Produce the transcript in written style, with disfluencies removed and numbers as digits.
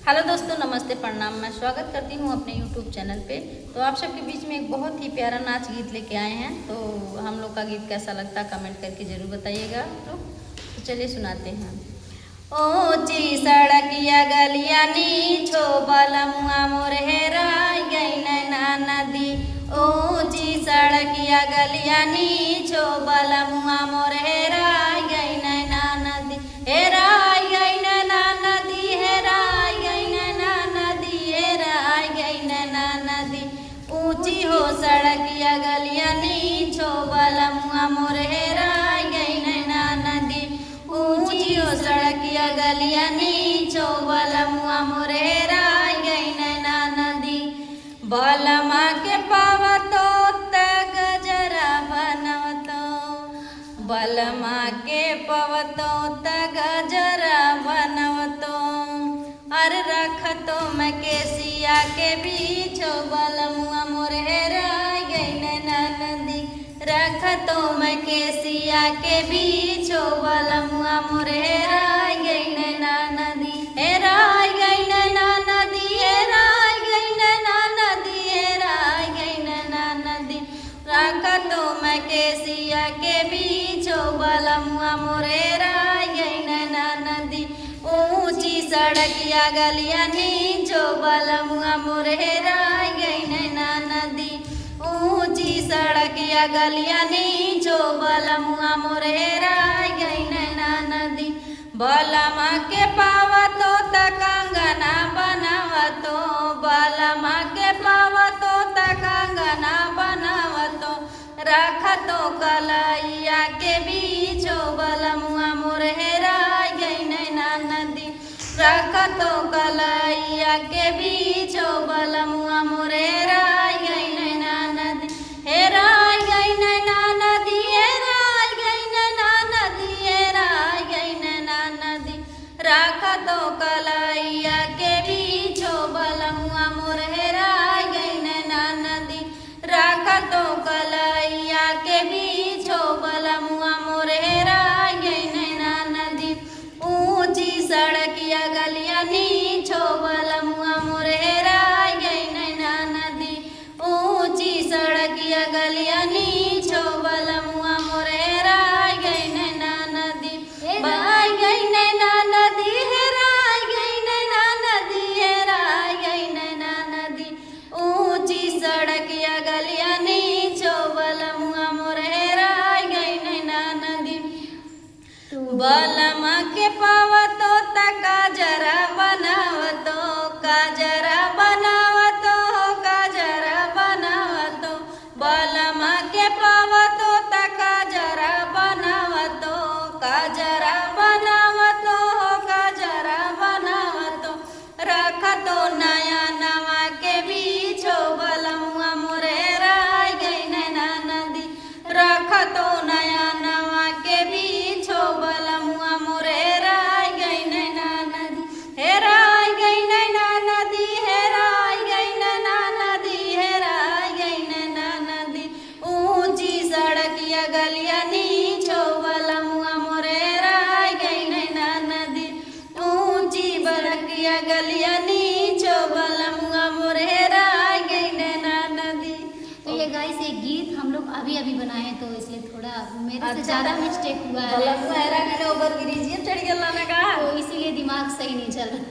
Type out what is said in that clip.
Hello दोस्तों, नमस्ते, प्रणाम। मैं स्वागत करती हूँ अपने YouTube चैनल पे। तो आप सबके बीच में एक बहुत ही प्यारा नाच गीत लेके आए हैं। तो हम लोग का गीत कैसा लगता है कमेंट करके ज़रूर बताइएगा आप लोग। तो चलिए सुनाते हैं। ऊंची सड़किया गलिया नीछो बलमुआ मोर हेराय गई नैना नदी। ऊंची सड़किया गलिया नीछो बलमुआ मोर हेराय गई नैना नदी। हेराय गई नैना नदी, हेराय गई नैना नदी, हेराय गई नैना नदी। ऊंची हो सड़किया गलिया नीछो बलमुआ मोर हेराय गई नैना नदी। ऊंची हो सड़किया गलिया नीछो बलमुआ मोर हेराय गई नैना नदी। बलमा के पावतो त गजरा बनवतो, बलमा के पवतो त गजरा बनवतो। अरे रखतो मैं केसिया के बीचो बलमुआ मोर हेराय गई नैना नदी। रखतो मैं केसिया के बीचो बलमुआ मोर हेराय गई नैना नदी। हेराय गई नैना नदी, हेराय गई नैना नदी, हेराय गई नैना नदी। रखतो मैं केसिया के बीचो बलमुआ मोर हेराय गई नैना नदी। ऊंची सड़किया गलिया नीचो बलमुआ मोर हेराय गई नैना नदी। ऊंची सड़किया गलिया नीचो बलमुआ मोर हेराय गई नैना नदी। बलमा के पावतो त कंगना बनावतो, बलमा के पावतो त कंगना बनावतो। रखतो कलैया के बीचो बलमुआ मोर हेराय गई नैना नदी। रखतो कलैया के बीचो बलमुआ मोर हेराय गई नैना नदी। हेराय गई नैना नदी, हेराय गई नैना नदी, हेराय गई नैना नदी। रखतो कलैया के बीचो बलमुआ मोर हेराय गई नैना नदी। रखतो कलैया के बीचो बलमुआ मोर हेराय गई नैना नदी। ऊंची सड़किया गलिया नीचो बलमुआ मोर हेराय गई नैना नदी। ऊंची सड़किया गलिया नीचो बलमुआ मोर हेराय गई नैना नदी। बहाय गई नैना नदी, हेराय गई नैना नदी, हेराय गई नैना नदी। ऊंची सड़किया गलिया नीचो बलमुआ मोर हेराय गई नैना नदी। बलमा के पावतो त काजरा बनावतो, काजरा बनावतो, काजरा बनावतो। बलमा के पावतो त काजरा बनावतो, काजरा बनावतो, काजरा बनावतो। रखतो नया नवा के बीचो बलमुआ मोर हेराय गई नैना नदी। रखतो नया नवा के बीचो बलमुआ मोर हेराय गई नैना नदी। हेराय गई नैना नदी, हेराय गई नैना नदी, हेराय गई नैना नदी। ऊंची सड़किया गलिया नीचो बलमुआ मोर हेराय गई नैना नदी। ऊंची सड़किया गलिया नीचो बलमुआ मोर हेराय गई नैना नदी। तो ये गाइस एक गीत हम लोग अभी अभी बनाए हैं, तो इसलिए थोड़ा मेरे से ज़्यादा मिस्टेक हुआ है, बलमुआ हेरा गई ओवर ब्रिज चढ़ गया ना का, तो इसीलिए दिमाग सही नहीं चल रहा।